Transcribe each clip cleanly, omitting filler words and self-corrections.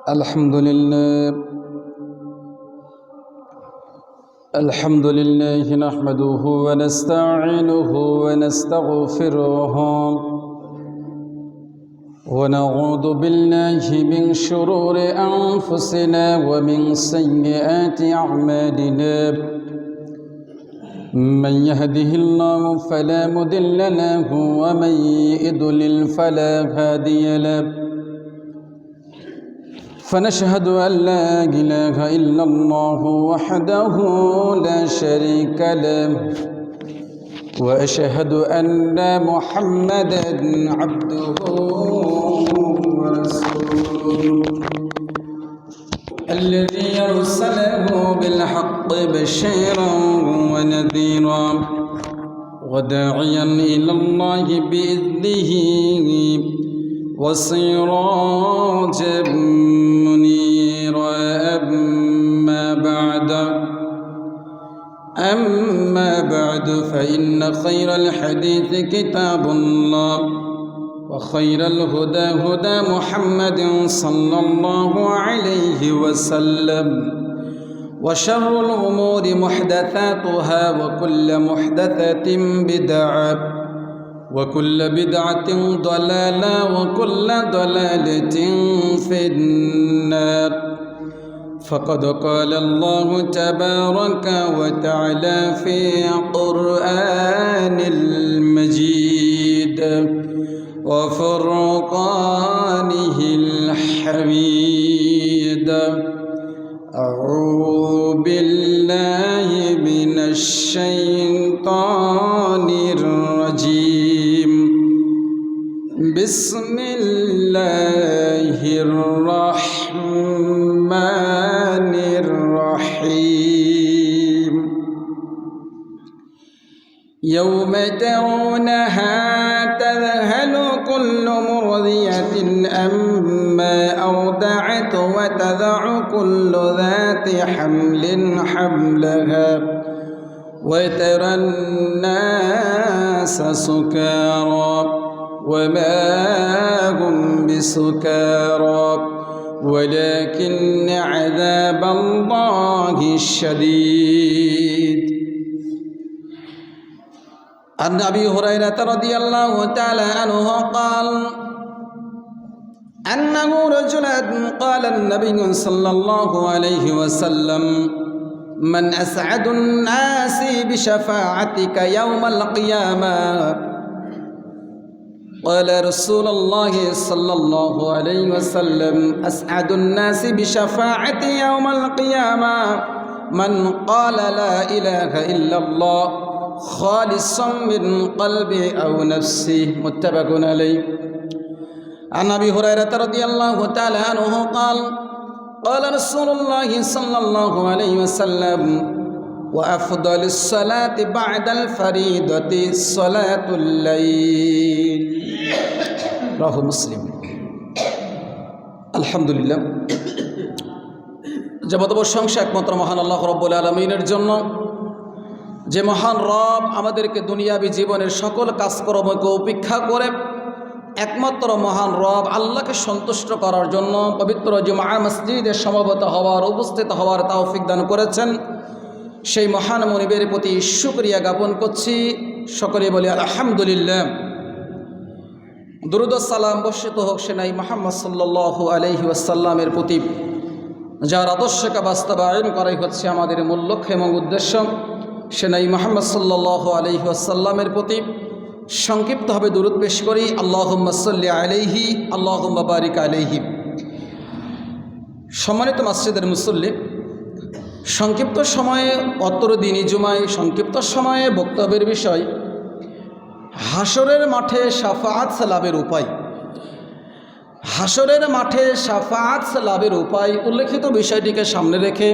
الحمد لله نحمده ونستعينه ونستغفره ونعوذ بالله من شرور أنفسنا ومن سيئات أعمالنا من يهده الله فلا مضل له ومن يضلل فلا هادي له فنشهد أن لا إله إلا الله وحده لا شريك له وأشهد أن محمدا عبده ورسوله الذي أرسله بالحق بشيرا ونذيرا وداعيا إلى الله بإذنه وسراجا منيرا أما بعد فإن خير الحديث كتاب الله وخير الهدى هدى محمد صلى الله عليه وسلم وشر الأمور محدثاتها وكل محدثة بدعة وكل بدعة ضلالة وكل ضلالة في النار فقد قال الله تبارك وتعالى في قرآن المجيد وفرقانه الحميد أعوذ بالله من الشيطان الرجيم بسم الله الرحمن الرحيم يوم ترونها تذهل كل مرضية أما أرضعت وتضع كل ذات حمل حملها وترى الناس سكارى وما هم بسكارى ولكن عذاب الله الشديد. عن أبي هريرة رضي الله تعالى عنه قال أنه رجلا قال النبي صلى الله عليه وسلم من أسعد الناس بشفاعتك يوم القيامة قال رسول الله صلى الله عليه وسلم أسعد الناس بشفاعتي يوم القيامة من قال لا إله إلا الله خالصا من قلبي أو نفسي متفق عليه. عن أبي هريرة رضي الله تعالى عنه قال قال رسول الله صلى الله عليه وسلم وأفضل الصلاة بعد الفريضة صلاة الليل رواه مسلم. আলহামদুলিল্লাহ, যাবতীয় প্রশংসা একমাত্র মহান আল্লাহ রাব্বুল আলামিনের জন্য, যে মহান রব আমাদেরকে দুনিয়াবী জীবনের সকল কাজকর্মকে উপেক্ষা করে একমাত্র মহান রব আল্লাহকে সন্তুষ্ট করার জন্য পবিত্র জুমআ মসজিদে সমবেত হওয়ার, উপস্থিত হওয়ার তৌফিক দান করেছেন। সেই মহান মনিবের প্রতি শুকরিয়া জ্ঞাপন করছি। সকলে বলি আলহামদুলিল্লাহ। দুরূদ ও সালাম বর্ষিত হোক সেনাই মুহাম্মদ সাল্লাল্লাহু আলাইহি ওয়াসাল্লামের প্রতি, যার আদর্শকে বাস্তবায়ন করাই হচ্ছে আমাদের মূল লক্ষ্য এবং উদ্দেশ্য। সেনাই মুহাম্মদ সাল্লাল্লাহু আলাইহি ওয়াসাল্লামের প্রতি সংক্ষিপ্তভাবে দুরূদ পেশ করি। আল্লাহুম্মা সাল্লি আলাইহি আল্লাহুম্মা বারিক আলাইহি। সম্মানিত মসজিদের মুসল্লি, সংক্ষিপ্ত সময়ে অত্র দিনই জুমায় সংক্ষিপ্ত সময়ে বক্তব্যের বিষয় হাসরের মাঠে শাফাআত লাভের উপায়। হাসরের মাঠে শাফাআত লাভের উপায় উল্লেখিত বিষয়টিকে সামনে রেখে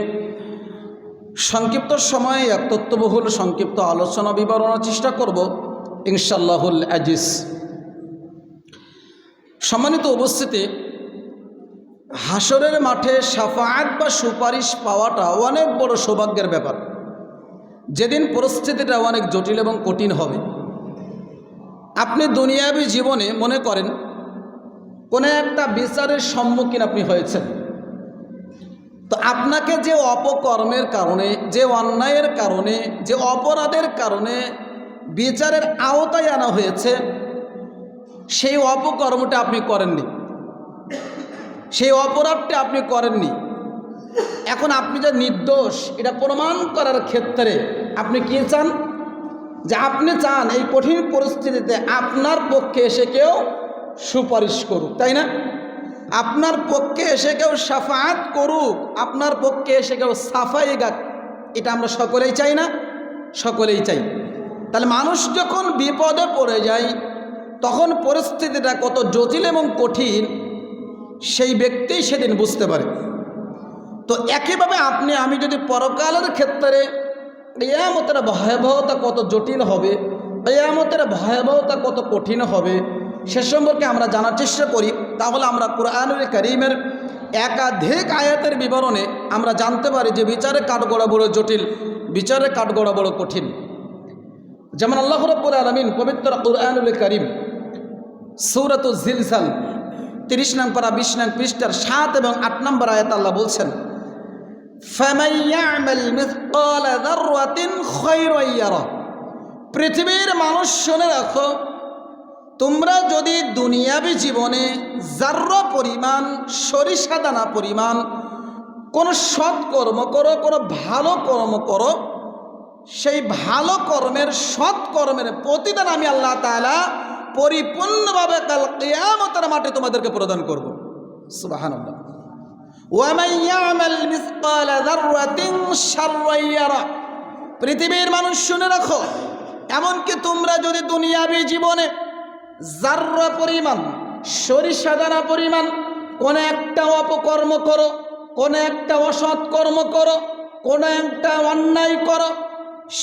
সংক্ষিপ্ত সময়ে এক তথ্যবহুল সংক্ষিপ্ত আলোচনা বিবরণের চেষ্টা করব ইনশাআল্লাহুল আজিজ। সম্মানিত উপস্থিতি, হাসরের মাঠে শাফাআত বা সুপারিশ পাওয়াটা অনেক বড় সৌভাগ্যের ব্যাপার। যেদিন পরিস্থিতিটা অনেক জটিল এবং কঠিন হবে। আপনি দুনিয়াবী জীবনে মনে করেন কোনো একটা বিচারের সম্মুখীন আপনি হয়েছেন, তো আপনাকে যে অপকর্মের কারণে, যে অন্যায়ের কারণে, যে অপরাধের কারণে বিচারের আওতায় আনা হয়েছে, সেই অপকর্মটা আপনি করেননি, সেই অপরাধটা আপনি করেননি। এখন আপনি যে নির্দোষ এটা প্রমাণ করার ক্ষেত্রে আপনি কি চান? যে আপনি চান এই কঠিন পরিস্থিতিতে আপনার পক্ষে এসে কেউ সুপারিশ করুক, তাই না? আপনার পক্ষে এসে কেউ শাফাআত করুক, আপনার পক্ষে এসে কেউ সাফাই গাক, এটা আমরা সকলেই চাই না? সকলেই চাই। তাহলে মানুষ যখন বিপদে পড়ে যায় তখন পরিস্থিতিটা কত জটিল এবং কঠিন সেই ব্যক্তিই সেদিন বুঝতে পারে। তো একইভাবে আপনি আমি যদি পরকালের ক্ষেত্রে কিয়ামতের ভয়াবহতা কত জটিল হবে, কিয়ামতের ভয়াবহতা কত কঠিন হবে সে সম্পর্কে আমরা জানার চেষ্টা করি, তাহলে আমরা কুরআনুল কারীমের একাধিক আয়াতের বিবরণে আমরা জানতে পারি যে বিচারের কাঠগড়া বড় জটিল, বিচারের কাঠগড়া বড় কঠিন। যেমন আল্লাহ রাব্বুল আলামিন পবিত্র কুরআনুল কারীম সূরাতুজ জিলজাল 30 নং পারা 20 নং পৃষ্ঠার 7 এবং 8 নম্বর আয়াত আল্লাহ বলছেন, ফামান ইয়ামাল মিসকালা যাররাতিন খায়রান ইয়ারা। পৃথিবীর মানুষ শুনে রাখো, তোমরা যদি দুনিয়াবী জীবনে যাররা পরিমাণ, সরিষা দানা পরিমাণ কোনো সৎ কর্ম করো, কোনো ভালো কর্ম করো, সেই ভালো কর্মের, সৎ কর্মের প্রতিদান আমি আল্লাহ তাআলা পরিপূর্ণভাবে কাল কিয়ামতের মাঠে তোমাদেরকে প্রদান করব। সুবহানাল্লাহ। ওয়া মান ইয়ামাল মিসকালা যাররাতিন শাররান ইয়ারা। পৃথিবীর মানুষ শুনে রাখো, এমনকি তোমরা যদি দুনিয়াবী জীবনে যাররা পরিমাণ, সরিষা দানা পরিমাণ কোনো একটা অপকর্ম করো, কোনো একটা অসৎ কর্ম করো, কোনো একটা অন্যায় করো,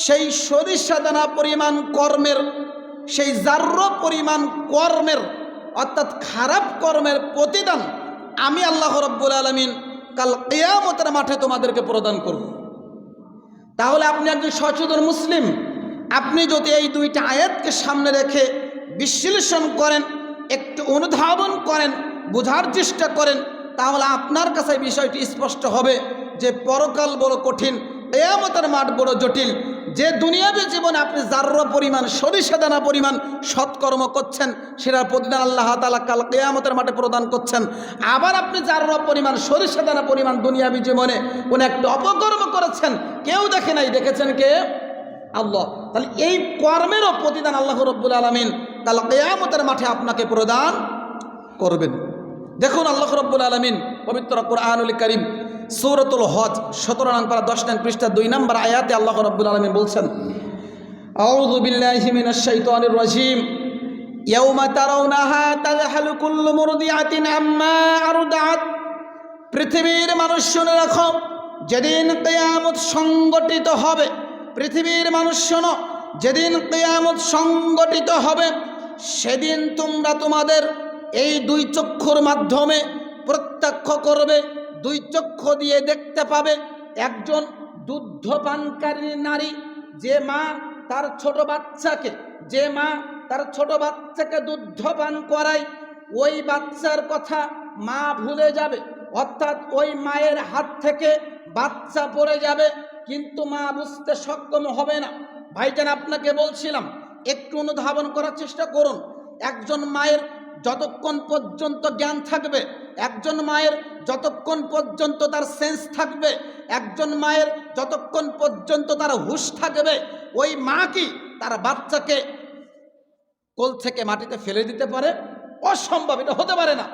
সেই সরিষা দানা পরিমাণ কর্মের, সেই যাররা পরিমাণ কর্মের অর্থাৎ খারাপ কর্মের প্রতিদান আমি আল্লাহ রাব্বুল আলামিন কাল কিয়ামতের মাঠে তোমাদেরকে প্রদান করব। তাহলে আপনি একজন সচেতন মুসলিম, আপনি যদি এই দুইটা আয়াতকে সামনে রেখে বিশ্লেষণ করেন, একটু অনুধাবন করেন, বোঝার চেষ্টা করেন, তাহলে আপনার কাছে বিষয়টি স্পষ্ট হবে যে পরকাল বড় কঠিন, কিয়ামতের মাঠ বড় জটিল। যে দুনিয়াবী জীবনে আপনি যাররা পরিমাণ, সরিষা দানা পরিমাণ সৎকর্ম করছেন, সেটার প্রতিদান আল্লাহ তাআলা কাল কিয়ামতের মাঠে প্রদান করছেন। আবার আপনি যাররা পরিমাণ, সরিষা দানা পরিমাণ দুনিয়াবী জীবনে কোন একটা অপকর্ম করেছেন, কেউ দেখে নাই, দেখেছেন কে? আল্লাহ। তাহলে এই কর্মেরও প্রতিদান আল্লাহ রাব্বুল আলামিন কাল কিয়ামতের মাঠে আপনাকে প্রদান করবেন। দেখুন আল্লাহ রাব্বুল আলামিন পবিত্র কুরআনুল কারীম সূরাতুল হজ 17 নং পারা 10 নং পৃষ্ঠা 2 নম্বর আয়াতে আল্লাহ রাব্বুল আলামিন বলছেন, আউযু বিল্লাহি মিনাশ শাইতানির রাজীম, ইয়াউমা তারাউনাহা তাযহালু কুল্লু মুরদিআতিন আম্মা আরদাআত। পৃথিবীর মানুষ শুনে রাখো, যেদিন কিয়ামত সংগঠিত হবে, পৃথিবীর মানুষ শোনো, যেদিন কিয়ামত সংগঠিত হবে সেদিন তোমরা তোমাদের এই দুই চক্ষুর মাধ্যমে প্রত্যক্ষ করবে, দুই চক্ষু দিয়ে দেখতে পাবে একজন দুগ্ধপানকারী নারী, যে মা তার ছোট বাচ্চাকে, যে মা তার ছোট বাচ্চাকে দুগ্ধ পান করায়, ওই বাচ্চার কথা মা ভুলে যাবে, অর্থাৎ ওই মায়ের হাত থেকে বাচ্চা পড়ে যাবে, কিন্তু মা বুঝতে সক্ষম হবে না। ভাইজান, আপনাকে বলছিলাম একটু অনুধাবন করার চেষ্টা করুন। একজন মায়ের যতক্ষণ পর্যন্ত জ্ঞান থাকবে, একজন মায়ের যতক্ষণ পর্যন্ত তার সেন্স থাকবে, একজন মায়ের যতক্ষণ পর্যন্ত তার হুঁশ থাকবে, ওই মা কি তার বাচ্চাকে কোল থেকে মাটিতে ফেলে দিতে পারে? অসম্ভব, এটা হতে পারে না।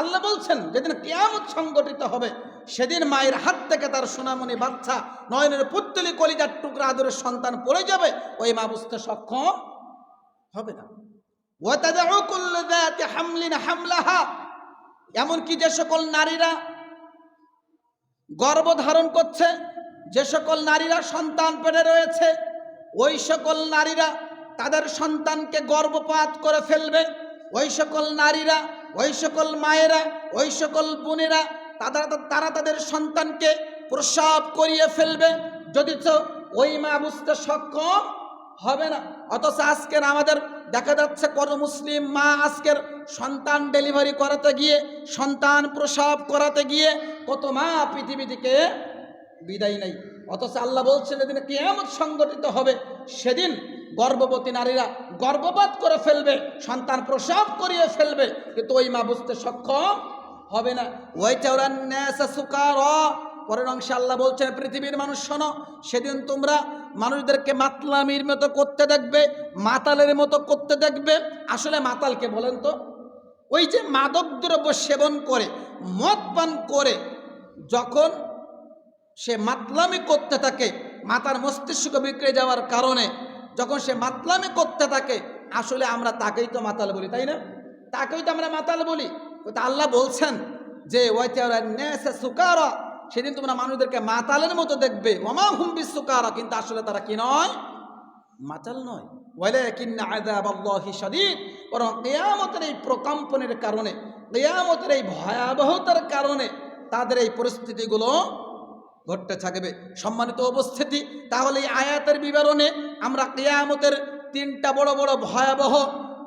আল্লাহ বলছেন যেদিন কিয়ামত সংগঠিত হবে সেদিন মায়ের হাত থেকে তার সোনামণি বাচ্চা, নয়নের পুত্তলি কলিজার টুকরা আদরের সন্তান পড়ে যাবে, ওই মা বুঝতে সক্ষম হবে না। ওয়াতাদউ কুল্লু যাতি হামলিন হামলাহা। এমনকি যে সকল নারীরা গর্ভধারণ করছে, যে সকল নারীরা সন্তান পেটে রয়েছে, ওই সকল নারীরা তাদের সন্তানকে গর্ভপাত করে ফেলবে। ওই সকল নারীরা, ওই সকল মায়েরা, ওই সকল বোনেরা তারা তাদের সন্তানকে প্রসব করিয়ে ফেলবে, যদি তো ওই মা বুঝতে সক্ষম হবে না। অথচ আজকের আমাদের দেখা যাচ্ছে কোন মুসলিম মা আজকের সন্তান ডেলিভারি করাতে গিয়ে, সন্তান প্রসব করাতে গিয়ে কত মা পৃথিবী থেকে বিদায় নেই। অথচ আল্লাহ বলছেন যেদিন কিয়ামত সংগঠিত হবে সেদিন গর্ভবতী নারীরা গর্ভপাত করে ফেলবে, সন্তান প্রসব করিয়ে ফেলবে, কিন্তু ওই মা বুঝতে সক্ষম হবে না। পরের অংশে আল্লাহ বলছেন, পৃথিবীর মানুষ শোনো, সেদিন তোমরা মানুষদেরকে মাতলামির মতো করতে দেখবে, মাতালের মতো করতে দেখবে। আসলে মাতালকে বলেন তো? ওই যে মাদক দ্রব্য সেবন করে, মদ পান করে যখন সে মাতলামি করতে থাকে, মাতার মস্তিষ্ক বিগড়ে যাওয়ার কারণে যখন সে মাতলামি করতে থাকে, আসলে আমরা তাকেই তো মাতাল বলি, তাই না? তাকেই তো আমরা মাতাল বলি। তো আল্লাহ বলছেন যে সুকারা, সেদিন তোমরা মানুষদেরকে মাতালের মতো দেখবে, ওমা হুম বিসুকারা, কিন্তু আসলে তারা কি নয়? মাতাল নয়। ওয়ালাকিন্না আযাবাল্লাহি শাদীদ, বরং কিয়ামতের এই প্রকম্পনের কারণে, কিয়ামতের এই ভয়াবহতার কারণে তাদের এই পরিস্থিতিগুলো ঘটতে থাকবে। সম্মানিত উপস্থিতি, তাহলে এই আয়াতের বিবরণে আমরা কিয়ামতের তিনটা বড় বড় ভয়াবহ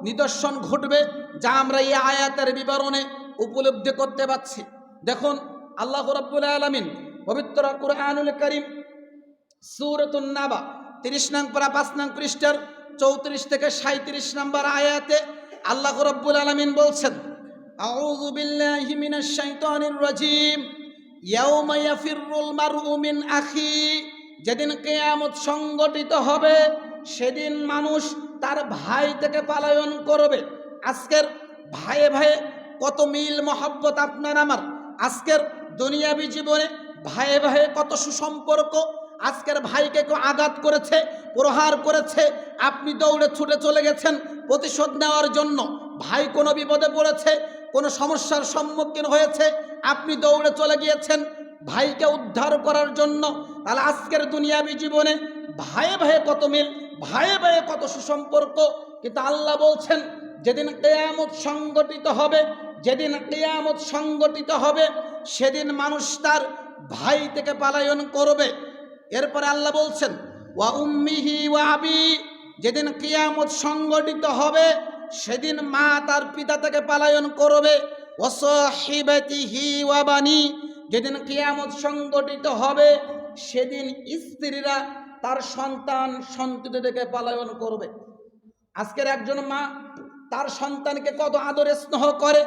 নিদর্শন ঘটবে, যা আমরা এই আয়াতের বিবরণে উপলব্ধি করতে পারছি। দেখুন, আল্লাহ রাব্বুল আলামিন পবিত্র কুরআনুল কারীম সূরাতুন নাবা 30 নং পারা 5 নং পৃষ্ঠার 34 থেকে 37 নম্বর আয়াতে আল্লাহ রাব্বুল আলামিন বলছেন, আউযু বিল্লাহি মিনাশ শাইতানির রাজীম, ইয়াউমা ইয়াফিরুল মারউ মিন আখি, যেদিন কিয়ামত সংগঠিত হবে সেদিন মানুষ তার ভাই থেকে পলায়ন করবে। আজকের ভাইয়ে ভাইয়ে কত মিল মহব্বত আপনার আমার, আজকের দুনিয়াবী জীবনে ভাইয়ে ভাইয়ে কত সুসম্পর্ক। আজকের ভাইকে কেউ আঘাত করেছে, প্রহার করেছে, আপনি দৌড়ে ছুটে চলে গেছেন প্রতিশোধ নেওয়ার জন্য। ভাই কোনো বিপদে পড়েছে, কোনো সমস্যার সম্মুখীন হয়েছে, আপনি দৌড়ে চলে গিয়েছেন ভাইকে উদ্ধার করার জন্য। তাহলে আজকের দুনিয়াবী জীবনে ভাইয়ে ভাইয়ে কত মিল, ভাইয়ে ভাইয়ে কত সুসম্পর্ক। কিন্তু আল্লাহ বলছেন, যেদিন কিয়ামত সংগঠিত হবে, যেদিন কিয়ামত সংগঠিত হবে সেদিন মানুষ তার ভাই থেকে পলায়ন করবে। এরপরে আল্লাহ বলছেন, ওয়া উম্মিহি ওয়া আবি, যেদিন কিয়ামত সংগঠিত হবে সেদিন মা তার পিতা থেকে পলায়ন করবে। ওয়া সাহিবাতিহি ওয়া বানি, যেদিন কিয়ামত সংগঠিত হবে সেদিন স্ত্রীরা তার সন্তান সন্ততি থেকে পলায়ন করবে। আজকের একজন মা তার সন্তানকে কত আদর স্নেহ করে,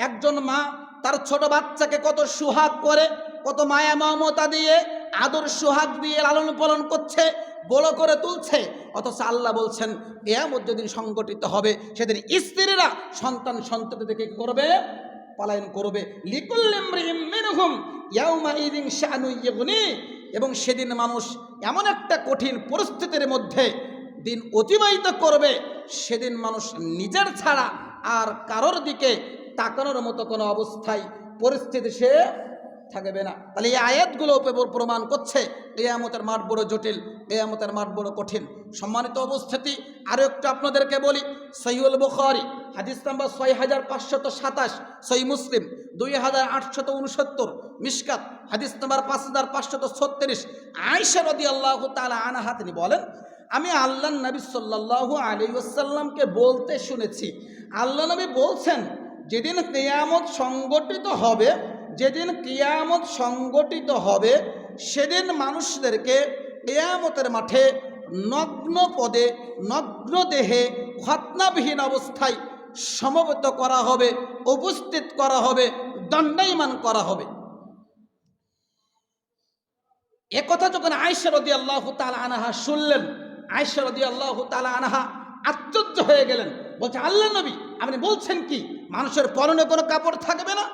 একজন মা তার ছোট বাচ্চাকে কত সুহাগ করে, কত মায়া মমতা দিয়ে আদর সুহাগ দিয়ে লালন পালন করছে, বড় করে তুলছে। অথচ আল্লাহ বলছেন কিয়ামত যেদিন সংগঠিত হবে সেদিন স্ত্রীরা সন্তান সন্ততি থেকে কি করবে? পলায়ন করবে। লিকুল্লি ইমরিইম মিনহুম ইয়াউমাইযিন শাআনু ইগনি, এবং সেদিন মানুষ এমন একটা কঠিন পরিস্থিতির মধ্যে দিন অতিবাহিত করবে, সেদিন মানুষ নিজের ছাড়া আর কারোর দিকে তাকানোর মতো কোনো অবস্থায় পরিস্থিতি সে থাকবে না। তাহলে এই আয়াতগুলো প্রমাণ করছে কিয়ামতের মাঠ বড় জটিল, কিয়ামতের মাঠ বড় কঠিন। সম্মানিত উপস্থিতি, আরও একটু আপনাদেরকে বলি, সহিহুল বুখারী হাদিস নাম্বার 6527, সহিহ মুসলিম 2869, মিশকাত হাদিস নাম্বার 5536, আয়েশা রাদিয়াল্লাহু তাআলা আনহা তিনি বলেন, আমি আল্লাহর নবী সাল্লাল্লাহু আলাইহি ওয়াসাল্লামকে বলতে শুনেছি, আল্লাহ নবী বলছেন, যেদিন কিয়ামত সংগঠিত হবে, যেদিন কিয়ামত সংগঠিত হবে সেদিন মানুষদেরকে কিয়ামতের মাঠে নগ্ন পদে, নগ্ন দেহে, খতনাবিহীন অবস্থায় সমবেত করা হবে, উপস্থিত করা হবে, দণ্ডায়মান করা হবে। একথা যখন আয়েশা রাদিয়াল্লাহু তাআলা আনহা শুনলেন, আয়েশা রাদিয়াল্লাহু তাআলা আনহা আশ্চর্য হয়ে গেলেন। বলছে, আল্লাহ নবী আপনি বলছেন কি মানুষের পরনে কোনো কাপড় থাকবে না?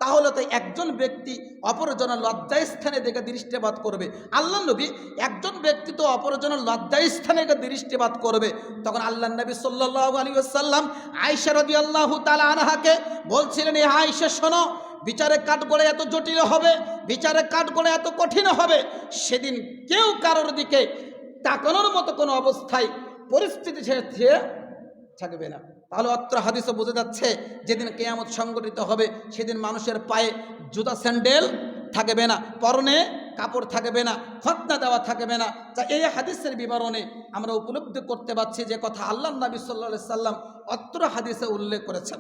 তাহলে তো একজন ব্যক্তি অপরজনের লজ্জাস্থানে দেখে দৃষ্টিপাত করবে। আল্লাহ নবী একজন ব্যক্তি তো অপরজনের লজ্জাস্থানে দেখে দৃষ্টিপাত করবে। তখন আল্লাহ নবী সাল্লাল্লাহু আলাইহি ওয়াসাল্লাম আয়েশা রাদিয়াল্লাহু তাআলা আনহাকে বলছিলেন, এই আয়েশা শোনো, বিচারে কাঠগড়ে এত জটিল হবে, বিচারে কাঠগড়ে এত কঠিন হবে, সেদিন কেউ কারোর দিকে তাকানোর মতো কোনো অবস্থায় পরিস্থিতি সে থাকবে না। তাহলে অত্র হাদিসও বোঝা যাচ্ছে যেদিন কিয়ামত সংগঠিত হবে সেদিন মানুষের পায়ে জুতা স্যান্ডেল থাকবে না, পরনে কাপড় থাকবে না, খতনা দেওয়া থাকবে না। তা এই হাদিসের বিবরণে আমরা উপলব্ধি করতে পারছি যে কথা আল্লাহ নবী সাল্লাল্লাহু আলাইহি সাল্লাম অত্র হাদিসে উল্লেখ করেছেন।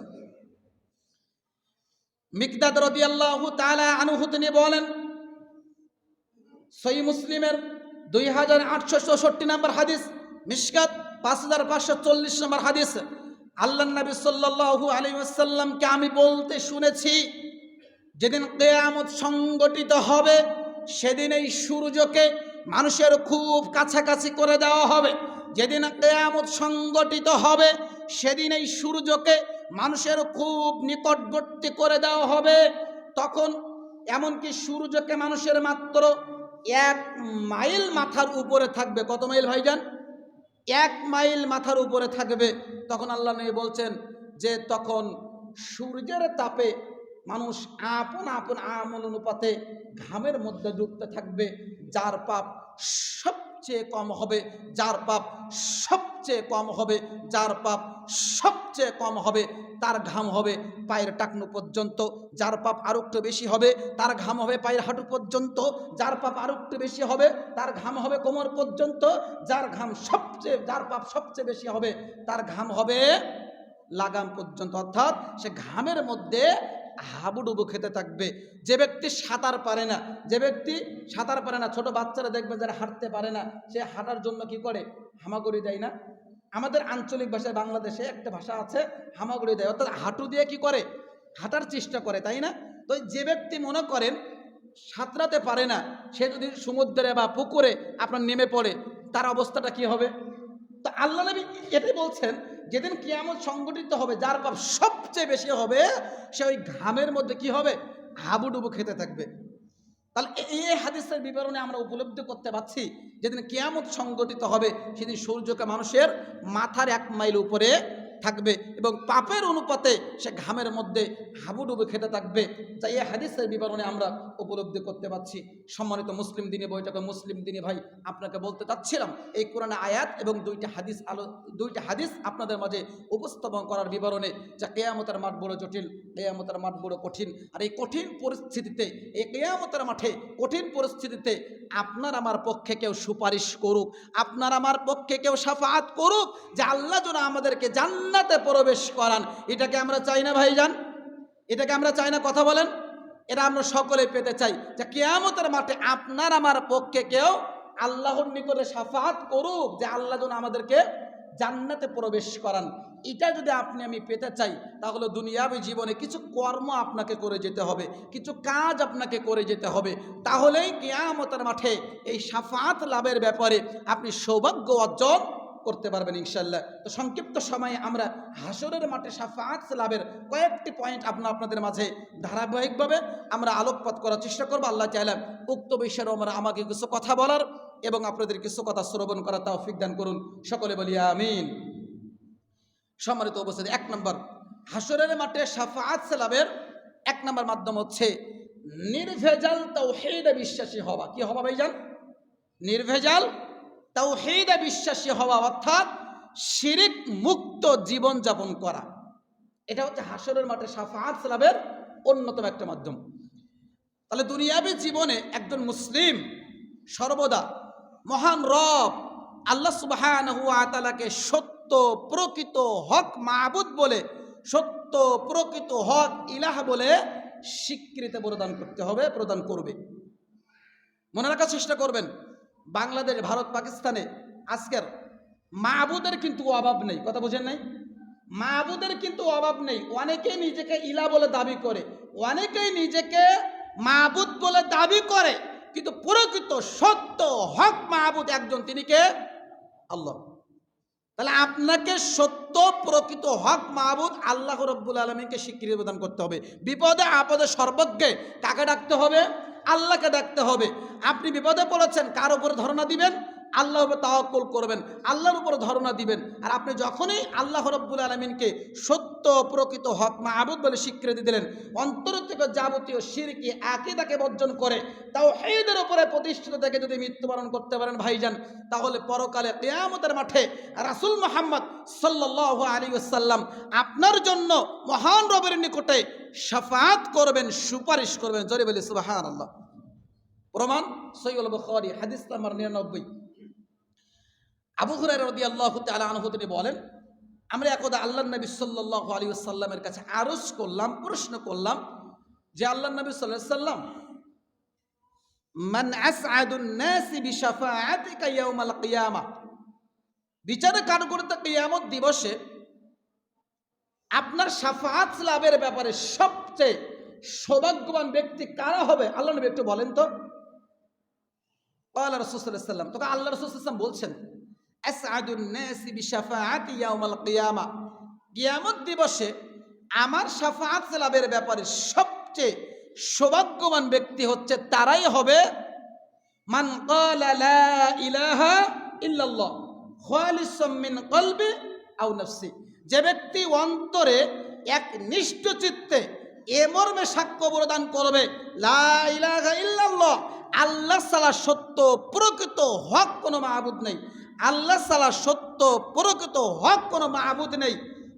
মিকদাদ রাদিয়াল্লাহু তাআলা আনহু তিনি বলেন, সহিহ মুসলিমের 2864 নম্বর হাদিস, মিশকাত 5540 নম্বর হাদিস, আল্লাহ নবী সাল্লাল্লাহু আলাইহি ওয়াসাল্লামকে আমি বলতে শুনেছি, যেদিন কিয়ামত সংগঠিত হবে সেদিন এই সূর্যকে মানুষের খুব কাছাকাছি করে দেওয়া হবে। যেদিন কিয়ামত সংগঠিত হবে সেদিন এই সূর্যকে মানুষের খুব নিকটবর্তী করে দেওয়া হবে। তখন এমনকি সূর্যকে মানুষের মাত্র 1 মাইল মাথার উপরে থাকবে। কত মাইল ভাইজান? 1 মাইল মাথার উপরে থাকবে। তখন আল্লাহ নবী বলছেন যে তখন সূর্যের তাপে মানুষ আপন আপন আমল অনুপাতে ঘামের মধ্যে ডুবতে থাকবে। যার পাপ সবচেয়ে কম হবে, যার পাপ সবচেয়ে কম হবে, যার পাপ সবচেয়ে কম হবে তার ঘাম হবে পায়ের টাকনু পর্যন্ত। যার পাপ আরো একটু বেশি হবে তার ঘাম হবে পায়ের হাঁটু পর্যন্ত। যার পাপ আরো একটু বেশি হবে তার ঘাম হবে কোমর পর্যন্ত। যার পাপ সবচেয়ে বেশি হবে তার ঘাম হবে লাগাম পর্যন্ত। অর্থাৎ সে ঘামের মধ্যে হাবুডুবু খেতে থাকবে। যে ব্যক্তি সাঁতার পারে না, যে ব্যক্তি সাঁতার পারে না, ছোট বাচ্চারা দেখবে যারা হাঁটতে পারে না, সে হাঁটার জন্য কি করে? হামাগুড়ি দেয় না? আমাদের আঞ্চলিক ভাষায় বাংলাদেশে একটা ভাষা আছে, হামাগুড়ি দেয়। অর্থাৎ হাঁটু দিয়ে কি করে? হাঁটার চেষ্টা করে, তাই না? তো যে ব্যক্তি মনে করেন সাঁতরাতে পারে না, সে যদি সমুদ্রে বা পুকুরে আপনার নেমে পড়ে, তার অবস্থাটা কি হবে? তো আল্লাহ নবী এটাই বলছেন, যেদিন কিয়ামত সংগঠিত হবে যার পাপ সবচেয়ে বেশি হবে সে ওই ঘামের মধ্যে কি হবে? হাবুডুবু খেতে থাকবে। তাহলে এই হাদিসের বিবরণে আমরা উপলব্ধি করতে পারছি যেদিন কিয়ামত সংগঠিত হবে সেদিন সূর্যকে মানুষের মাথার 1 মাইল উপরে থাকবে এবং পাপের অনুপাতে সে ঘামের মধ্যে হাবুডুবু খেতে থাকবে। যা এই হাদিসের বিবরণে আমরা উপলব্ধি করতে পারছি। সম্মানিত মুসলিম দিনী বৈঠকে মুসলিম দিনী ভাই, আপনাকে বলতে চাচ্ছিলাম এই কোরআনে আয়াত এবং 2টি হাদিস আপনাদের মাঝে উপস্থাপন করার বিবরণে যা কিয়ামতের মাঠ বড় জটিল, কিয়ামতের মাঠ বড় কঠিন। আর এই কঠিন পরিস্থিতিতে, এই কিয়ামতের মাঠে কঠিন পরিস্থিতিতে আপনার আমার পক্ষে কেউ সুপারিশ করুক, আপনার আমার পক্ষে কেউ শাফাআত করুক যে আল্লাহ যেন আমাদেরকে জান্নাতে প্রবেশ করান, এটাকে আমরা চাই না ভাইজান? এটাকে আমরা চাই না? কথা বলেন। এটা আমরা সকলে পেতে চাই যে কিয়ামতের মাঠে আপনার আমার পক্ষে কেউ আল্লাহর নিকটে শাফাআত করুক যে আল্লাহ যেন আমাদেরকে জান্নাতে প্রবেশ করান। এটা যদি আপনি আমি পেতে চাই তাহলে দুনিয়াবী জীবনে কিছু কর্ম আপনাকে করে যেতে হবে, কিছু কাজ আপনাকে করে যেতে হবে। তাহলেই কিয়ামতের মাঠে এই শাফাআত লাভের ব্যাপারে আপনি সৌভাগ্য অর্জন করতে পারবেন ইনশাআল্লাহ। তো সংক্ষিপ্ত সময়ে আমরা হাসরের মাঠে শাফাআত লাভের কয়েকটি পয়েন্ট আপনাদের মাঝে ধারাবাহিকভাবে আমরা আলোকপাত করার চেষ্টা করব। আল্লাহ তাআলা উক্ত বিষয়ে আমাকে কিছু কথা বলার এবং আপনাদের কিছু কথা শ্রবণ করার তৌফিক দান করুন। সকলে বলি আমিন। সম্মানিত উপস্থিতি, 1 নম্বর হাসরের মাঠে শাফাআত লাভের 1 নম্বর মাধ্যম হচ্ছে নির্ভেজাল তাওহীদে বিশ্বাসী হওয়া। কি হওয়া ভাইজান? নির্ভেজাল তাওহীদে বিশ্বাসী হওয়া, অর্থাৎ শিরিক মুক্ত জীবন যাপন করা। এটা হচ্ছে হাসরের মাঠে শাফাআত লাভের অন্যতম একটা মাধ্যম। তাহলে দুনিয়াবী জীবনে একজন মুসলিম সর্বদা মহান রব আল্লাহ সুবহানাহু ওয়া তাআলাকে সত্য প্রকৃত হক মাবুদ বলে, সত্য প্রকৃত হক ইলাহ বলে স্বীকৃতি প্রদান করতে হবে, প্রদান করবে। মনে রাখার চেষ্টা করবেন, বাংলাদেশ, ভারত, পাকিস্তানে আজকের মাবুদের কিন্তু অভাব নেই। কথা বুঝেন নাই? মাবুদের কিন্তু অভাব নেই। অনেকেই নিজেকে ইলা বলে দাবি করে, অনেকেই নিজেকে মাবুদ বলে দাবি করে, কিন্তু প্রকৃত সত্য হক মাবুদ একজন, তিনি কে? আল্লাহ। তাহলে আপনাকে সত্য প্রকৃত হক মাবুদ আল্লাহ রাব্বুল আলামিনকে স্বীকৃতি প্রদান করতে হবে। বিপদে আপদে সর্বজ্ঞে কাকে ডাকতে হবে? আল্লাহকে ডাকতে হবে। আপনি বিপদে পড়েছেন, কার উপরে ধারণা দিবেন? আল্লাহর উপর তাওয়াক্কুল করবেন, আল্লাহর উপর ধারণা দিবেন। আর আপনি যখনই আল্লাহ রাব্বুল আলামিনকে সত্য প্রকৃত হক মাবুদ বলে স্বীকৃতি দিলেন, অন্তর থেকে যাবতীয় শিরকি আকীদাকে বর্জন করে তাওহীদের উপরে প্রতিষ্ঠিত থেকে যদি মৃত্যুবরণ করতে পারেন ভাইজান, তাহলে পরকালে কিয়ামতের মাঠে রাসূল মুহাম্মদ সাল্লাল্লাহু আলাইহি ওয়াসাল্লাম আপনার জন্য মহান রবের নিকটে শাফাআত করবেন, সুপারিশ করবেন। জোরে বলি সুবহানাল্লাহ। প্রমাণ সহিহুল বুখারী হাদিস নাম্বার 99। আবু হুরায়রা রাদিয়াল্লাহু তাআলা আনহু তিনি বলেন, আমরা একদা আল্লাহর নবী সাল্লাল্লাহু আলাইহি ওয়াসাল্লামের কাছে আরজ করলাম, প্রশ্ন করলাম যে আল্লাহর নবী সাল্লাল্লাহু আলাইহি ওয়াসাল্লাম, মান আসআদুন নাসি বিশাফাআতিকা ইয়াউমাল কিয়ামাহ, বিচারে কাঠগড়াতে কিয়ামত দিবসে আপনার শাফাআত লাভের ব্যাপারে সবচেয়ে সৌভাগ্যবান ব্যক্তি কারা হবে? আল্লাহ নবী একটু বলেন তো। ক্বালা রাসূলুল্লাহ সাল্লাল্লাহু আলাইহি ওয়াসাল্লাম, তখন আল্লাহ রাসূল সাল্লাল্লাহু আলাইহি ওয়াসাল্লাম বলছেন, আসআদুন নাসি বিশাফাআতি ইয়াউমাল কিয়ামাহ, কিয়ামত দিবসে আমার শাফাআত লাভের ব্যাপারে সবচেয়ে সৌভাগ্যবান ব্যক্তি হচ্ছে তারাই হবে মান ক্বালা লা ইলাহা ইল্লাল্লাহ খালিসাম মিন কলবি আও নাফসি, যে ব্যক্তি অন্তরে একনিষ্ঠ চিত্তে এ মর্মে সাক্ষ্য প্রদান করবে, লা ইলাহা ইল্লাল্লাহ, আল্লাহ ছাড়া সত্য প্রকৃত হক কোনো মাবুদ নেই, আল্লাহ ছাড়া সত্য প্রকৃত হক কোনো মাবুদ নেই।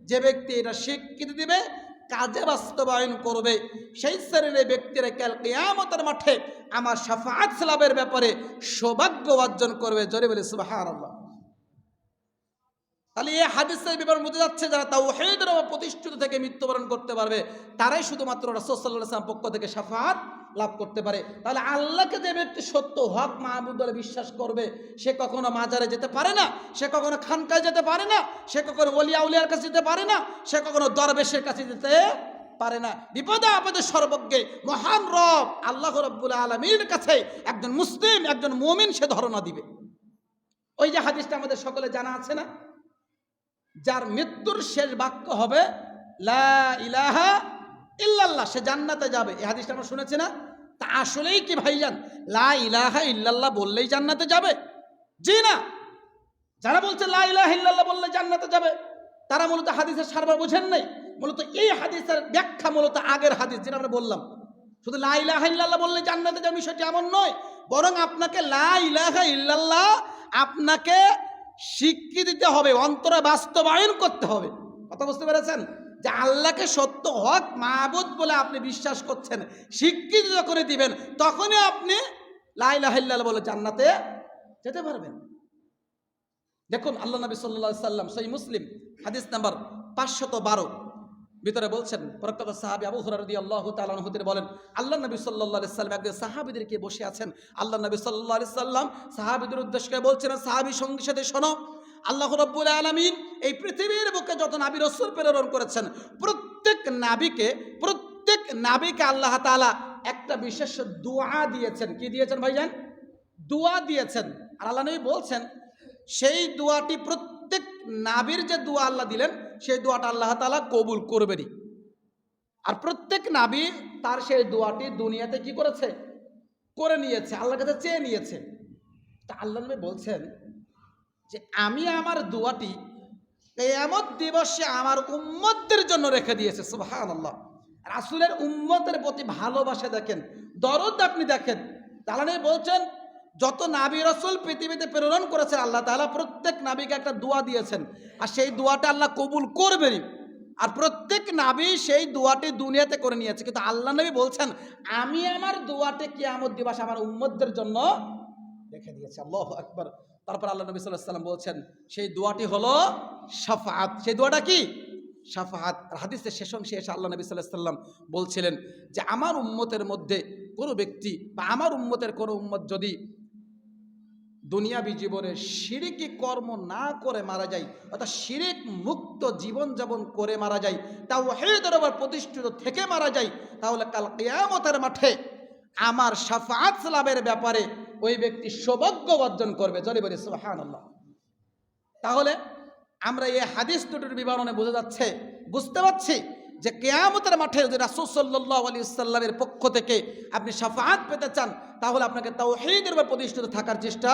যে ব্যক্তি এটা স্বীকৃতি দিবে, কাজে বাস্তবায়ন করবে, সেই শ্রেণীর ব্যক্তিরা কাল কিয়ামতের মাঠে আমার শাফাআত লাভের ব্যাপারে সৌভাগ্য অর্জন করবে। জোরে বলে সুবহানাল্লাহ। তাহলে এই হাদিসের বিবরণ বোঝা যাচ্ছে যারা তাওহীদের প্রতিষ্ঠিত থেকে মৃত্যুবরণ করতে পারবে তারাই শুধুমাত্র রাসূল সাল্লাল্লাহু আলাইহি ওয়াসাল্লাম পক্ষ থেকে শাফাআত লাভ করতে পারে। তাহলে আল্লাহকে যে ব্যক্তি সত্য হক মাহবুব বলে বিশ্বাস করবে, সে কখনো মাজারে যেতে পারে না, সে কখনো খানকায় যেতে পারে না, সে কখনো ওলিয়া উলিয়ার কাছে যেতে পারে না, সে কখনো দরবেশের কাছে যেতে পারে না। বিপদে আপদে সর্বজ্ঞে মহান রব আল্লাহ রাব্বুল আলামিনের কাছে একজন মুসলিম, একজন মুমিন সে ধারণা দিবে। ওই যে হাদিসটা আমাদের সকলে জানা আছে না, যার মৃত্যুর শেষ বাক্য হবে লা ইলাহা ইল্লাল্লাহ, সে জান্নাতে যাবে। এই হাদিসটা আমরা শুনেছি না? তা আসলেই কি ভাইজান লা ইলাহা ইল্লাল্লাহ বললেই জান্নাতে যাবে? জি না। যারা বলছে লা ইলাহা ইল্লাল্লাহ বললে জান্নাতে যাবে, তারা মূলত হাদিসের সারবার বুঝেন নাই। মূলত এই হাদিসের ব্যাখ্যা মূলত আগের হাদিস যেটা আমরা বললাম, শুধু লা ইলাহা ইল্লাল্লাহ বললে জান্নাতে যাবে বিষয়টি এমন নয়, বরং আপনাকে লা ইলাহা ইল্লাল্লাহ আপনাকে স্বীকৃতি দিতে হবে, অন্তরে বাস্তবায়ন করতে হবে। কথা বুঝতে পেরেছেন? যে আল্লাহকে সত্য হক মাবুদ বলে আপনি বিশ্বাস করছেন, স্বীকৃতি যখন দিবেন তখনই আপনি লা ইলাহা ইল্লাল্লাহ বলে জান্নাতে যেতে পারবেন। দেখুন আল্লাহ নবী সাল্লাল্লাহু আলাইহি ওয়াসাল্লাম সহিহ মুসলিম হাদিস নাম্বার 512 ভিতরে বলছেন, প্রখ্যাত সাহাবী আবু হুরায়রা রাদিয়াল্লাহু তাআলা আনহু তিনি বলেন, আল্লাহ নবী সাল্লাল্লাহু আলাইহি ওয়াসাল্লাম একজন সাহাবীদেরকে বসে আছেন। আল্লাহ নবী সাল্লাল্লাহু আলাইহি ওয়াসাল্লাম সাহাবীদের উদ্দেশ্য করে বলছেন, সাহাবী সঙ্গী সাথে শোনো, আল্লাহ রাব্বুল আলামিন এই পৃথিবীর বুকে যত নবী রাসূল প্রেরণ করেছেন, প্রত্যেক নবীকে আল্লাহ তাআলা একটা বিশেষ দোয়া দিয়েছেন। কি দিয়েছেন ভাইজান? দোয়া দিয়েছেন। আর আল্লাহ নবী বলছেন সেই দোয়াটি প্রত্যেক নবীর যে দোয়া আল্লাহ দিলেন সেই দোয়াটা আল্লাহ তাআলা কবুল করবেনই। আর প্রত্যেক নবী তার সেই দোয়াটি দুনিয়াতে কি করেছে? করে নিয়েছে, আল্লাহর কাছে চেয়ে নিয়েছে। তা আল্লাহ নবী বলছেন যে আমি আমার দোয়াটি কিয়ামত দিবসে আমার উম্মতদের জন্য রেখে দিয়েছে। সুবহানাল্লাহ। রাসূলের উম্মতের প্রতি ভালোবাসা দেখেন, দরদ আপনি দেখেন। আল্লাহ নবী বলছেন যত নবী রাসূল পৃথিবীতে প্রেরণ করেছেন আল্লাহ তাআলা প্রত্যেক নবীকে একটা দোয়া দিয়েছেন, আর সেই দোয়াটা আল্লাহ কবুল করবেনই। আর প্রত্যেক নবী সেই দোয়াটি দুনিয়াতে করে নিয়েছে, কিন্তু আল্লাহ নবী বলছেন আমি আমার দোয়াটি কিয়ামত দিবসে আমার উম্মতদের জন্য রেখে দিয়েছি। আল্লাহু আকবার। তারপর আল্লাহ নবী সাল্লাল্লাহু আলাইহি ওয়াসাল্লাম বলছেন সেই দোয়াটি হলো শাফাআত। সেই দোয়াটা কি? শাফাআত। আর হাদিসের শেষ অংশে এসে আল্লাহ নবী সাল্লাল্লাহু আলাইহি ওয়াসাল্লাম বলছিলেন যে আমার উম্মতের মধ্যে কোনো ব্যক্তি বা আমার উম্মতের কোনো উম্মত যদি দুনিয়াবী জীবনে শিরকি কর্ম না করে মারা যায়, অর্থাৎ শিরক মুক্ত জীবন যাপন করে মারা যায়, তাওহীদের উপর প্রতিষ্ঠিত থেকে মারা যায়, তাহলে কাল কিয়ামতের মাঠে আমার শাফাআত লাভের ব্যাপারে ওই ব্যক্তি সৌভাগ্য অর্জন করবে। জোরে বলি সুবহানাল্লাহ। তাহলে আমরা এই হাদিস দুটোর বিবরণে বুঝতে পারছি যে কিয়ামতের মাঠে যদি রাসূল সাল্লাল্লাহু আলাইহি ওয়াসাল্লামের পক্ষ থেকে আপনি শাফাআত পেতে চান তাহলে আপনাকে তাওহীদের উপর প্রতিষ্ঠিত থাকার চেষ্টা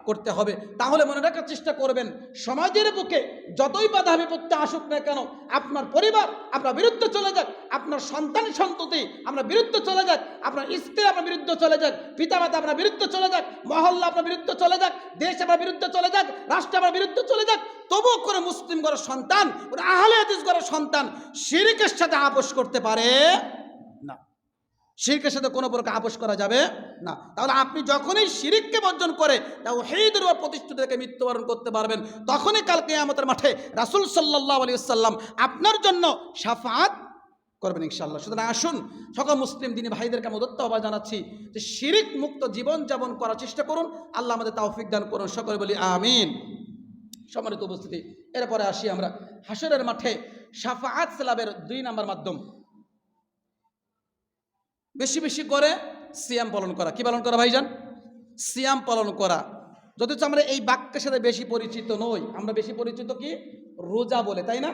করতে হবে। তাহলে মনে রাখার চেষ্টা করবেন সমাজের বুকে যতই বাধা বিপত্তি আসুক না কেন, আপনার পরিবার আপনার বিরুদ্ধে চলে যাক, আপনার সন্তান সন্ততি আপনার বিরুদ্ধে চলে যাক, আপনার স্ত্রী আপনার বিরুদ্ধে চলে যাক, পিতামাতা আপনার বিরুদ্ধে চলে যাক, মহল্লা আপনার বিরুদ্ধে চলে যাক, দেশ আপনার বিরুদ্ধে চলে যাক, রাষ্ট্র আপনার বিরুদ্ধে চলে যাক, তবুও করে মুসলিম ঘরের সন্তান, আহলে হাদিস ঘরের সন্তান শিরকের সাথে আপোষ করতে পারে না। শিরকের সাথে কোনো প্রকার আপোষ করা যাবে না। তাহলে আপনি যখনই শিরককে বর্জন করে তাওহীদের উপর প্রতিষ্ঠিত থেকে মৃত্যুবরণ করতে পারবেন, তখনই কাল কিয়ামতের মাঠে রাসূল সাল্লাল্লাহু আলাইহি ওয়াসাল্লাম আপনার জন্য শাফাআত করবেন ইনশাআল্লাহ। সুতরাং আসুন সকল মুসলিম দিনী ভাইদেরকে আমি উদাত্ত আহ্বান জানাচ্ছি যে শিরক মুক্ত জীবন যাপন করার চেষ্টা করুন। আল্লাহ আমাদের তৌফিক দান করুন, সকলে বলি আমিন। সম্মানিত উপস্থিতি, এরপরে আসি আমরা হাসরের মাঠে শাফাআত লাভের 2 নম্বর মাধ্যম, বেশি বেশি করে সিয়াম পালন করা। কি পালন করা ভাইজান? সিয়াম পালন করা। যদিও আমরা এই বাক্যের সাথে বেশি পরিচিত নই, আমরা বেশি পরিচিত কি রোজা বলে, তাই না?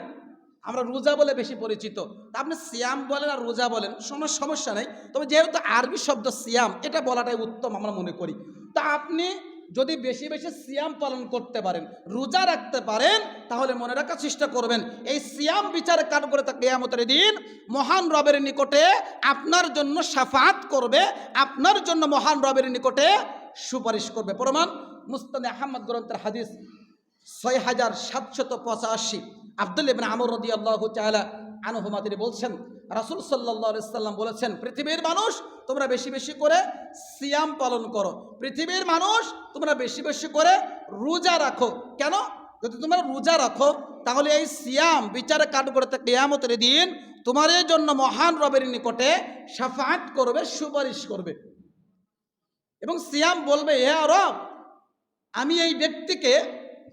আমরা রোজা বলে বেশি পরিচিত। তা আপনি সিয়াম বলেন আর রোজা বলেন, সমস্যা নেই, তবে যেহেতু আরবি শব্দ সিয়াম, এটা বলাটাই উত্তম আমরা মনে করি। তা আপনি যদি বেশি বেশি সিয়াম পালন করতে পারেন, রোজা রাখতে পারেন, তাহলে মনে রাখার চেষ্টা করবেন এই সিয়াম বিচারে কাট করে তা কিয়ামতের দিন মহান রবের নিকটে আপনার জন্য শাফাআত করবে, আপনার জন্য মহান রবের নিকটে সুপারিশ করবে। প্রমাণ মুসনাদ আহমদ গ্রন্থের হাদিস 6785। আব্দুল্লাহ ইবনে আমর রাদিয়াল্লাহু তাআলা আনহুমা তিনি বলছেন, রাসূল সাল্লাল্লাহু আলাইহি সাল্লাম বলেছেন, পৃথিবীর মানুষ তোমরা বেশি বেশি করে সিয়াম পালন করো, পৃথিবীর মানুষ তোমরা বেশি বেশি করে রোজা রাখো। কেন? যদি তোমরা রোজা রাখো তাহলে এই সিয়াম বিচারে কাট করতে কিয়ামতের দিন তোমাদের জন্য মহান রবের নিকটে শাফাআত করবে, সুপারিশ করবে। এবং সিয়াম বলবে, হে রব, আমি এই ব্যক্তিকে,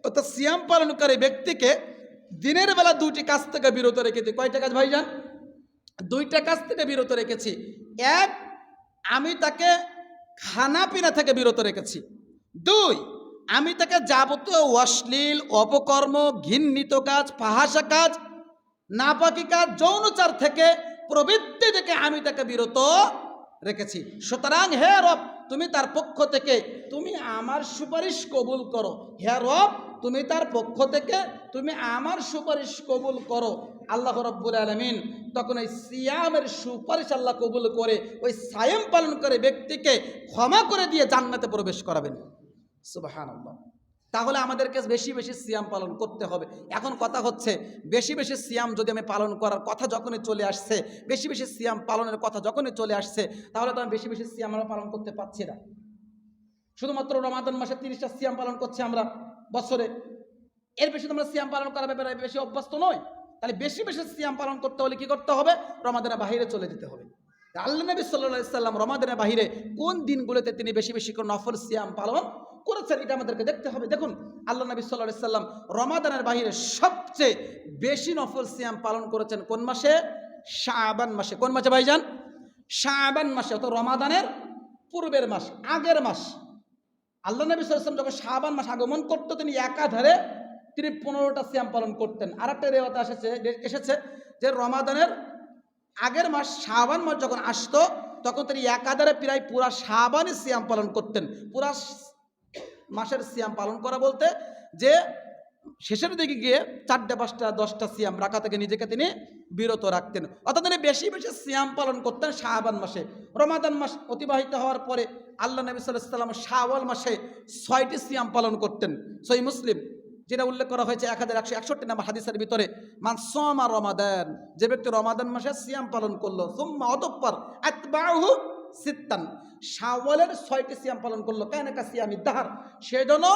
অর্থাৎ সিয়াম পালনকারী ব্যক্তিকে দিনের বেলা 2টি কাজ থেকে বিরত রেখেছি। কয়টা কাজ ভাইজান? 2টা কাজ থেকে বিরত রেখেছি। এক, আমি তাকে খানা পিনা থেকে বিরত রেখেছি। 2, আমি তাকে যাবতীয় অশ্লীল, অপকর্ম, ঘৃণিত কাজ, ফাহাসা কাজ, নাপাকি কাজ, যৌনচার থেকে, প্রবৃত্তি থেকে আমি তাকে বিরত রেখেছি। সুতরাং হে রব, তুমি তার পক্ষ থেকে তুমি আমার সুপারিশ কবুল করো। হে রব, তুমি তার পক্ষ থেকে তুমি আমার সুপারিশ কবুল করো। আল্লাহ রাব্বুল আলামিন তখন ওই সিয়ামের সুপারিশ আল্লাহ কবুল করে ওই সায়াম পালন করে ব্যক্তিকে ক্ষমা করে দিয়ে জান্নাতে প্রবেশ করাবেন। সুবহানাল্লাহ। তাহলে আমাদেরকে বেশি বেশি সিয়াম পালন করতে হবে। এখন কথা হচ্ছে, বেশি বেশি সিয়াম যদি আমি পালন করার কথা যখনই চলে আসছে, বেশি বেশি সিয়াম পালনের কথা যখনই চলে আসছে, তাহলে তো আমি বেশি বেশি সিয়াম আমরা পালন করতে পারছি না। শুধুমাত্র রমাদান মাসে 30টা সিয়াম পালন করছি আমরা বছরে, এর বেশি তোমরা সিয়াম পালন করার ব্যাপারে বেশি অভ্যস্ত নয়। তাহলে বেশি বেশি সিয়াম পালন করতে হলে কি করতে হবে? রমাদানের বাহিরে চলে যেতে হবে। আল্লাহ নবী সাল্লাল্লাহু আলাইহি সাল্লাম রমাদানের বাহিরে কোন দিনগুলোতে তিনি বেশি বেশি করে নফল সিয়াম পালন করেছেন, এটা আমাদেরকে দেখতে হবে। দেখুন, আল্লাহ নবী সাল্লাল্লাহু আলাইহি সাল্লাম রমাদানের বাহিরে সবচেয়ে বেশি নফল সিয়াম পালন করেছেন কোন মাসে? শাবান মাসে। কোন মাসে ভাইজান? শাবান মাসে, অর্থাৎ রমাদানের পূর্বের মাস, আগের মাস। আল্লাহ নবী সাল্লাল্লাহু আলাইহি ওয়াসাল্লাম যখন শাবান মাস আগমন করতো, তিনি একাধারে তিনি 15টা সিয়াম পালন করতেন। আর একটা রেওয়াতে এসেছে যে রমাদানের আগের মাস শাবান মাস যখন আসতো, তখন তিনি একাধারে প্রায় পুরা শাবানই সিয়াম পালন করতেন। পুরা মাসের সিয়াম পালন করা বলতে যে শেষের দিকে গিয়ে 4টা 5টা 10টা সিয়াম রাখা থেকে নিজেকে তিনি বিরত রাখতেন। অর্থাৎ তিনি বেশি বেশি সিয়াম পালন করতেন শাবান মাসে। রমাদান মাস অতিবাহিত হওয়ার পরে আল্লাহ নবী সাল্লাল্লাহু আলাইহি ওয়াসাল্লাম শাওয়াল মাসে 6টি সিয়াম পালন করতেন। সহিহ মুসলিম যেটা উল্লেখ করা হয়েছে 1161 নম্বর হাদিসের ভিতরে, মান সামা রমাদান, যে ব্যক্তি রমাদান মাসে সিয়াম পালন করলো, সুম্মা অতঃপর আতবাহু সিত্তান, শাওয়ালের 6টি সিয়াম পালন করলো, কায়নাকা সিয়ামি দাহার, সেজন্য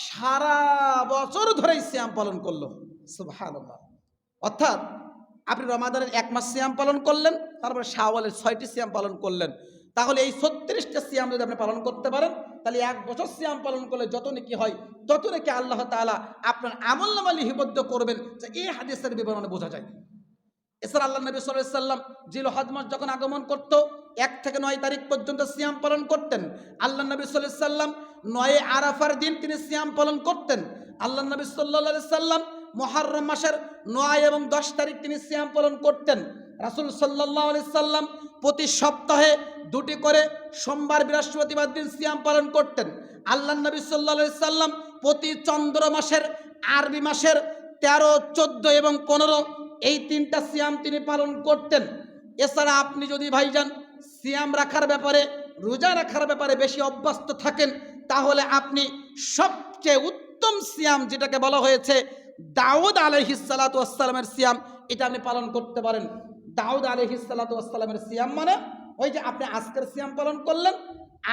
সারা বছর ধরেই সিয়াম পালন করলো। সুবহানাল্লাহ। অর্থাৎ আপনি রমাদানের 1 মাস সিয়াম পালন করলেন, তারপরে শাওয়ালের 6টি সিয়াম পালন করলেন, তাহলে এই 36টা সিয়াম যদি আপনি পালন করতে পারেন, তাহলে 1 বছর সিয়াম পালন করলে যত নাকি হয়, তত নাকি আল্লাহ তাআলা আপনার আমলনামা লিপিবদ্ধ করবেন। যে এই হাদিসের বিবরণে বোঝা যায়। এছাড়া আল্লাহ নবী সাল্লাল্লাহু আলাইহি ওয়াসাল্লাম জিলহজ মাস যখন আগমন করত, 1 থেকে 9 তারিখ পর্যন্ত সিয়াম পালন করতেন। আল্লাহ নবী সাল্লাল্লাহু আলাইহি ওয়াসাল্লাম 9 আরাফার দিন তিনি সিয়াম পালন করতেন। আল্লাহ নবী সাল্লাল্লাহু আলাইহি ওয়াসাল্লাম মুহররম মাসের 9 এবং 10 তারিখ তিনি সিয়াম পালন করতেন। রাসূল সাল্লাল্লাহু আলাইহি ওয়াসাল্লাম প্রতি সপ্তাহে 2টি করে সোমবার, বৃহস্পতিবার দিন সিয়াম পালন করতেন। আল্লাহ নবী সাল্লাল্লাহু আলাইহি ওয়াসাল্লাম প্রতি চন্দ্র মাসের, আরবি মাসের 13, 14 এবং 15 এই 3টা সিয়াম তিনি পালন করতেন। এছাড়া আপনি যদি ভাইজান সিয়াম রাখার ব্যাপারে, রোজা রাখার ব্যাপারে বেশি অভ্যস্ত থাকেন, তাহলে আপনি সবচেয়ে উত্তম সিয়াম যেটাকে বলা হয়েছে দাউদ আলাইহিস সালাতু ওয়াস সালামের সিয়াম, এটা আপনি পালন করতে পারেন। দাউদ আলাইহিস সালাতু ওয়াস সালামের সিয়াম মানে ওই যে আপনি আজকের সিয়াম পালন করলেন,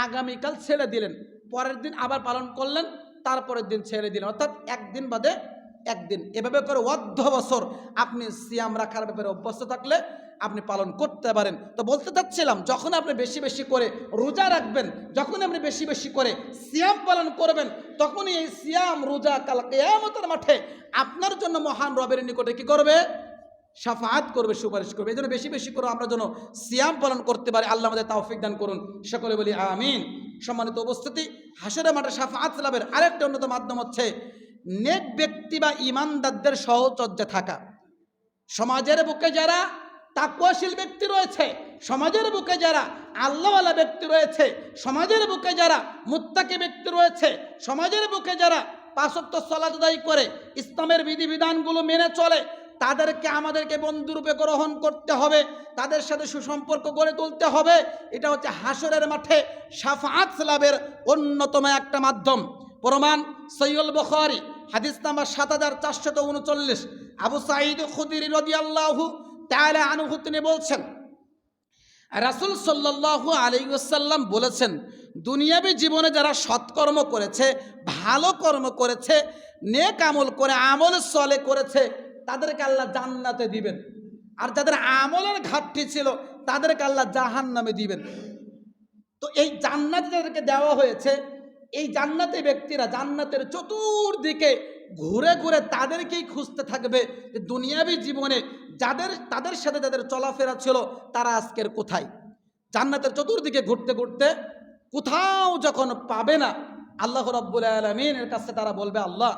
আগামীকাল ছেড়ে দিলেন, পরের দিন আবার পালন করলেন, তারপরের দিন ছেড়ে দিলেন, অর্থাৎ একদিন বাদে একদিন, এভাবে করে অর্ধ বছর আপনি সিয়াম রাখার ব্যাপারে অভ্যস্ত থাকলে আপনি পালন করতে পারেন। তো বলতে চাচ্ছিলাম, যখন আপনি বেশি বেশি করে রোজা রাখবেন, যখন আপনি বেশি বেশি করে সিয়াম পালন করবেন, তখনই এই সিয়াম রোজা কাল কিয়ামতের মাঠে আপনার জন্য মহান রবের নিকটে কি করবে? শাফাআত করবে, সুপারিশ করবে। এই জন্য বেশি বেশি করে আমরা যেন সিয়াম পালন করতে পারি। আল্লাহ আমাদের তাওফিক দান করুন, সকলে বলি আমিন। সম্মানিত উপস্থিতি, হাসরের মাঠে শাফাআত লাভের আরেকটা অন্যতম মাধ্যম হচ্ছে নেক ব্যক্তি বা ইমানদারদের সহচর্যে থাকা। সমাজের বুকে যারা তাকওয়াশীল ব্যক্তি রয়েছে, সমাজের বুকে যারা আল্লাহওয়ালা ব্যক্তি রয়েছে, সমাজের বুকে যারা মুত্তাকি ব্যক্তি রয়েছে, সমাজের বুকে যারা পাঁচ ওয়াক্ত সালাত আদায় করে ইসলামের বিধিবিধানগুলো মেনে চলে, তাদেরকে আমাদেরকে বন্ধুরূপে গ্রহণ করতে হবে, তাদের সাথে সুসম্পর্ক গড়ে তুলতে হবে। এটা হচ্ছে হাসরের মাঠে শাফাআত লাভের অন্যতম একটা মাধ্যম। প্রমাণ সহিহুল বুখারী হাদিস নাম্বার ৭৪39। আবু সাঈদ খুদরি রাদিয়াল্লাহু তাআলা আনহু তিনি বলছেন, রাসূল সাল্লাল্লাহু আলাইহি ওয়াসাল্লাম বলেছেন, দুনিয়াবী জীবনে যারা সৎকর্ম করেছে, ভালো কর্ম করেছে, নেক আমল করে আমল সলে করেছে, তাদেরকে আল্লাহ জান্নাতে দিবেন। আর যাদের আমলের ঘাটতি ছিল তাদেরকে আল্লাহ জাহান্নামে দিবেন। তো এই জান্নাত যাদেরকে দেওয়া হয়েছে, এই জান্নাতি ব্যক্তিরা জান্নাতের চতুর্দিকে ঘুরে ঘুরে তাদেরকেই খুঁজতে থাকবে যে দুনিয়াবী জীবনে তাদের সাথে যাদের চলাফেরা ছিল তারা আজকের কোথায়। জান্নাতের চতুর্দিকে ঘুরতে ঘুরতে কোথাও যখন পাবে না, আল্লাহ রাব্বুল আলামিনের কাছে তারা বলবে, আল্লাহ,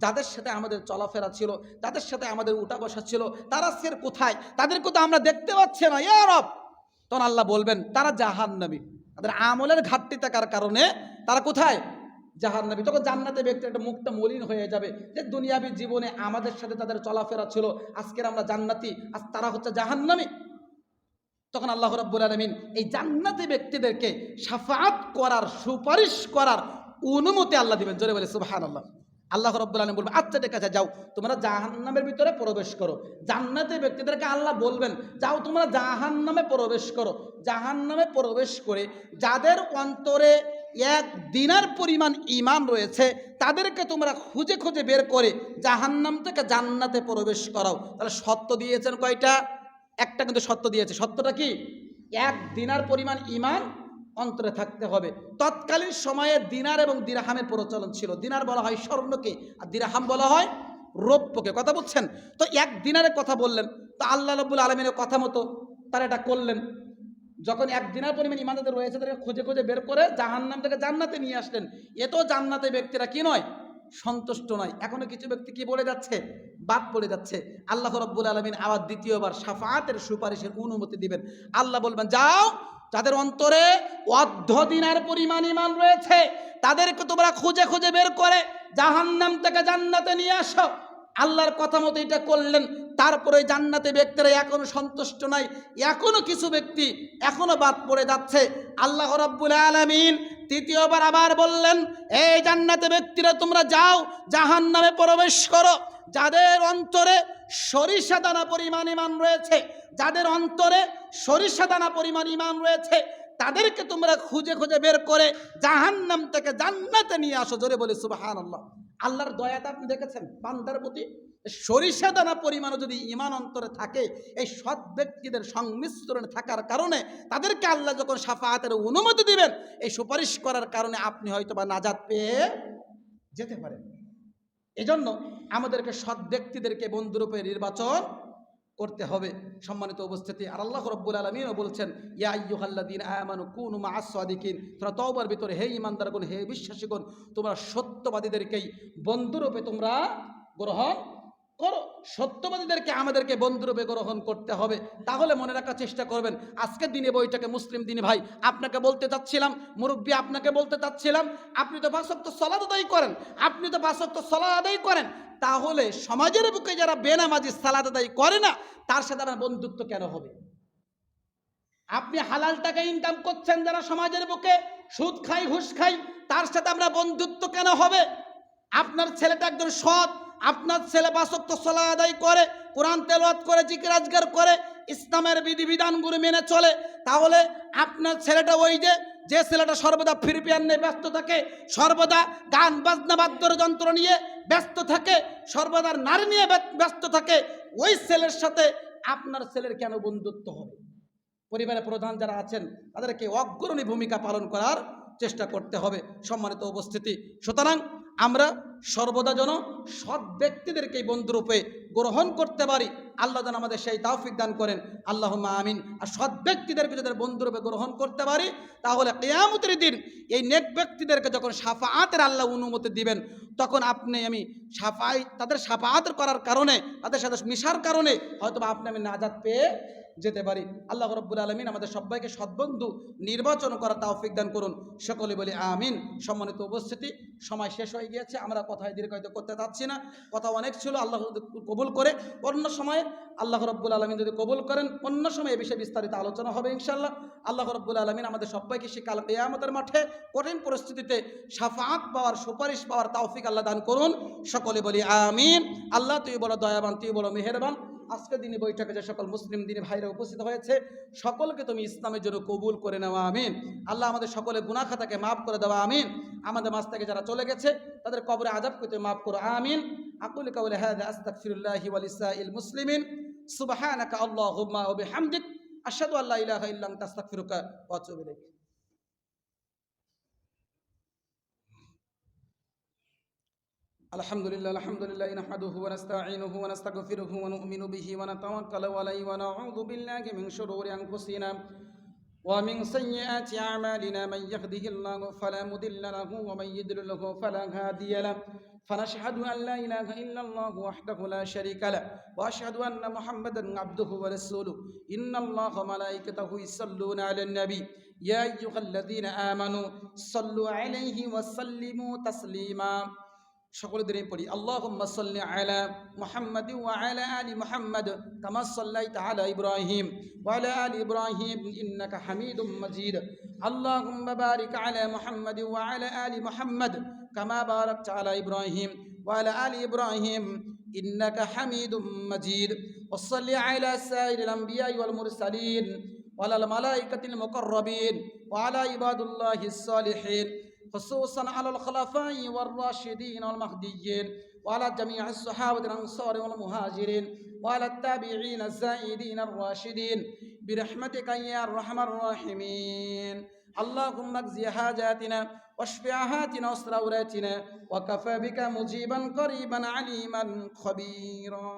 যাদের সাথে আমাদের চলাফেরা ছিল, যাদের সাথে আমাদের উঠা বসা ছিল, তারা আজকের কোথায়? তাদেরকে তো আমরা দেখতে পাচ্ছি না ইয়া রব। তখন আল্লাহ বলবেন, তারা জাহান্নামী। তাদের আমলের ঘাটতি থাকার কারণে তারা কোথায়? জাহান্নামী। তখন জান্নাতে ব্যক্তির একটা মুখটা মলিন হয়ে যাবে যে দুনিয়াবী জীবনে আমাদের সাথে তাদের চলাফেরা ছিল, আজকের আমরা জান্নাতি, আজ তারা হচ্ছে জাহান্নামী। তখন আল্লাহ রাব্বুল আলামিন এই জান্নাতি ব্যক্তিদেরকে শাফাআত করার, সুপারিশ করার অনুমতি আল্লাহ দিবেন। জোরে বলে সুবহানাল্লাহ। আল্লাহ রাব্বুল আলামিন বলবেন, আচ্ছা ঠিক আছে, যাও তোমরা জাহান্নামের ভিতরে প্রবেশ করো। জান্নাতি ব্যক্তিদেরকে আল্লাহ বলবেন, যাও তোমরা জাহান্নামে প্রবেশ করো। জাহান্নামে প্রবেশ করে যাদের অন্তরে এক দিনার পরিমাণ ঈমান রয়েছে, তাদেরকে তোমরা খুঁজে খুঁজে বের করে জাহান্নাম থেকে জান্নাতে প্রবেশ করাও। তাহলে সত্য দিয়েছেন কয়টা? একটা কিন্তু সত্য দিয়েছে। সত্যটা কি? এক দিনার পরিমাণ ঈমান অন্তরে থাকতে হবে। তৎকালীন সময়ে দিনার এবং দিরহামের প্রচলন ছিল। দিনার বলা হয় স্বর্ণকে, আর দিরহাম বলা হয় রৌপ্যকে। কথা বুঝছেন? তো এক দিনারের কথা বললেন, তো আল্লাহ রাব্বুল আলামিনের কথা মতো তারা এটা করলেন। যখন এক দিনার পরিমাণ ইমানদার রয়েছে, তাদেরকে খুঁজে খুঁজে বের করে জাহান্নাম থেকে জান্নাতে নিয়ে আসলেন। এত জান্নাতে ব্যক্তিরা কি নয়? সন্তুষ্ট নয়। এখনো কিছু ব্যক্তি কি বলে যাচ্ছে? বাদ পড়ে যাচ্ছে। আল্লাহ রাব্বুল আলামিন আবার দ্বিতীয়বার শাফাআতের সুপারিশের অনুমতি দিবেন। আল্লাহ বলবেন, যাও, যাদের অন্তরে অর্ধ দিনার পরিমাণ ঈমান রয়েছে, তাদেরকে তোমরা খুঁজে খুঁজে বের করে জাহান্নাম থেকে জান্নাতে নিয়ে আসো। আল্লাহর কথা মতো এটা করলেন। তারপরে জান্নাতে ব্যক্তিরা এখনো সন্তুষ্ট নাই, এখনো কিছু ব্যক্তি এখনো বাদ পড়ে যাচ্ছে। আল্লাহ রাব্বুল আলামিন তৃতীয়বার আবার বললেন, এই জান্নাতে ব্যক্তিরা তোমরা যাও, জাহান্নামে প্রবেশ করো। যাদের অন্তরে সরিষা দানা পরিমাণ ঈমান রয়েছে, যাদের অন্তরে সরিষা দানা পরিমাণ ঈমান রয়েছে, তাদেরকে তোমরা খুঁজে খুঁজে বের করে জাহান্নাম থেকে জান্নাতে নিয়ে আসো। জোরে বলি সুবহানাল্লাহ। আল্লাহর দয়াটা আপনি দেখেছেন বান্দার প্রতি? সরিষা দানা পরিমাণও যদি ঈমান অন্তরে থাকে, এই সৎ ব্যক্তিদের সংমিশ্রণ থাকার কারণে তাদেরকে আল্লাহ যখন শাফাআতের অনুমতি দিবেন, এই সুপারিশ করার কারণে আপনি হয়তো বা নাজাত পেয়ে যেতে পারেন। এজন্য আমাদেরকে সৎ ব্যক্তিদেরকে বন্ধুরূপে নির্বাচন করতে হবে। সম্মানিত উপস্থিতি, আর আল্লাহ রাব্বুল আলামিনও বলছেন, ইয়া আইয়ুহাল্লাযীনা আমানু কুনু মা'আস সাদিকিন। সূরা তাওবার ভিতরে, হে ঈমানদারগণ, হে বিশ্বাসীগণ, তোমরা সত্যবাদীদেরকেই বন্ধুরূপে তোমরা গ্রহণ করো। সত্যবাদীদেরকে আমাদেরকে বন্ধুরূপে গ্রহণ করতে হবে। তাহলে মনে রাখার চেষ্টা করবেন, আজকের দিনে বইটাকে মুসলিম দিনী ভাই আপনাকে বলতে চাচ্ছিলাম, মুরব্বী আপনাকে বলতে চাচ্ছিলাম, আপনি তো 5 ওয়াক্ত সালাত আদায় করেন, আপনি তো 5 ওয়াক্ত সালাত আদায় করেন, তাহলে সমাজের বুকে যারা বেনামাজি সালাত আদায় করে না, তার সাথে আপনার বন্ধুত্ব কেন হবে? আপনি হালাল টাকা ইনকাম করছেন, যারা সমাজের বুকে সুদ খাই, ঘুষ খাই, তার সাথে আপনার বন্ধুত্ব কেন হবে? আপনার ছেলেটা একজন সৎ, আপনার ছেলে 5 ওয়াক্ত সালাত আদায় করে, কোরআন তেলাওয়াত করে, জিকির আজকার করে, ইসলামের বিধিবিধানগুলো মেনে চলে, তাহলে আপনার ছেলেটা ওই যে ছেলেটা সর্বদা ফ্রি ফায়ার নিয়ে ব্যস্ত থাকে, সর্বদা গান বাজনা বাদ্যযন্ত্র নিয়ে ব্যস্ত থাকে, সর্বদা নারী নিয়ে ব্যস্ত থাকে, ওই ছেলের সাথে আপনার ছেলের কেন বন্ধুত্ব হবে? পরিবারের প্রধান যারা আছেন তাদেরকে অগ্রণী ভূমিকা পালন করার চেষ্টা করতে হবে। সম্মানিত উপস্থিতি, সুতরাং আমরা সর্বদা যেন সৎ ব্যক্তিদেরকে বন্ধুরূপে গ্রহণ করতে পারি। আল্লাহ যেন আমাদের সেই তৌফিক দান করেন, আল্লাহুম্মা আমিন। আর সৎ ব্যক্তিদেরকে যদি বন্ধুরূপে গ্রহণ করতে পারি, তাহলে কিয়ামতের দিন এই নেক ব্যক্তিদেরকে যখন শাফাআতের আল্লাহ অনুমতি দিবেন, তখন আপনি আমি তাদের শাফাআত করার কারণে, তাদের সাথে মিশার কারণে হয়তো আপনি আমি নাজাত পেয়ে যেতে পারি। আল্লাহ রাব্বুল আলামিন আমাদের সবাইকে সৎবন্ধু নির্বাচন করার তৌফিক দান করুন, সকলে বলি আমিন। সম্মানিত উপস্থিতি, সময় শেষ হয়ে গিয়েছে, আমরা কথায় দীর্ঘায়িত করতে চাচ্ছি না, কথা অনেক ছিল। আল্লাহ কবুল করে অন্য সময়ে, আল্লাহ রাব্বুল আলামিন যদি কবুল করেন, অন্য সময় এ বিষয়ে বিস্তারিত আলোচনা হবে ইনশাআল্লাহ। আল্লাহ রাব্বুল আলামিন আমাদের সবাইকে কাল কিয়ামতের মাঠে কঠিন পরিস্থিতিতে শাফাআত পাওয়ার, সুপারিশ পাওয়ার তৌফিক আল্লাহ দান করুন, সকলে বলি আমিন। আল্লাহ তুই বড় দয়াবান, তুই বড় মেহেরবান। আজকের দিনে বৈঠকে যে সকল মুসলিম দিনী ভাইরা উপস্থিত হয়েছে, সকলকে তুমি ইসলামের জন্য কবুল করে নেওয়া, আমিন। আল্লাহ আমাদের সকলের গুনাহ খাতাকে মাফ করে দেওয়া, আমিন। আমাদের মাঝ থেকে যারা চলে গেছে তাদের কবরে আযাবকে তুমি মাফ করো, আমিন। আকুলু কাওলি হাযা আস্তাগফিরুল্লাহি ওয়া লিসাইল মুসলিমিন। সুবহানাকা আল্লাহুম্মা ওয়া বিহামদিক, আশহাদু আল্লা ইলাহা ইল্লা আনতা আস্তাগফিরুকা ওয়া আতুবু ইলাইক। আলহামদুলিল্লাহ নাহমাদুহু ওয়া নাস্তাঈনুহু ওয়া নাস্তাগফিরুহু ওয়া নু'মিনু বিহি ওয়া নাতাওয়াক্কালু আলাইহি ওয়া নাউযু বিল্লাহি মিন শুরুরি আনফুসিনা ওয়া মিন সাইয়্যাতি আ'মালিনা মান ইয়াহদিহিল্লাহু ফালা মুদিল্লা লাহু ওয়া মান ইউদ্লিলহু ফালা হাদিয়া লাহু ফানাশহাদু আন লা ইলাহা ইল্লাল্লাহু ওয়াহদাহু লা শারীকা লাহু ওয়া আশহাদু আন্না মুহাম্মাদান আবদুহু ওয়া রাসূলুহু। ইন্নাল্লাহা ওয়া মালাইকাতাহু ইউসাল্লুনা আলান নাবী ইয়া আইয়ুহাল্লাযীনা আমানু সাল্লু আলাইহি ওয়া সাল্লিমু তাসলিমা। সকলে ধরে পড়ি, আল্লাহুম্মা সাল্লি আলা মুহাম্মাদি ওয়া আলা আলি মুহাম্মাদ কামা সাল্লাইতা আলা ইব্রাহিম ওয়া আলা আলি ইব্রাহিম ইন্নাকা হামিদুম মাজিদ। আল্লাহুম্মা বারিক আলা মুহাম্মাদি ওয়া আলা আলি মুহাম্মাদ কামা বারাকতা আলা ইব্রাহিম ওয়া আলা আলি ইব্রাহিম ইন্নাকা হামিদুম মাজিদ। ওয়া সাল্লি আলা সাইয়্যিদিল আমবিয়া'i ওয়াল মুরসালিন ওয়া আলাল মালাইকাতিল মুকাররাবিন ওয়া আলা ইবাদিল্লাহিস সালিহিন, خصوصا على الخلفاء والراشدين والمهديين وعلى جميع الصحابة الأنصار والمهاجرين وعلى التابعين الزائدين الراشدين برحمتك يا أرحم الراحمين. اللهم اقضِ حاجاتنا واشف عاهاتنا واستر عوراتنا وكفى بك مجيبا قريبا عليما خبيرا.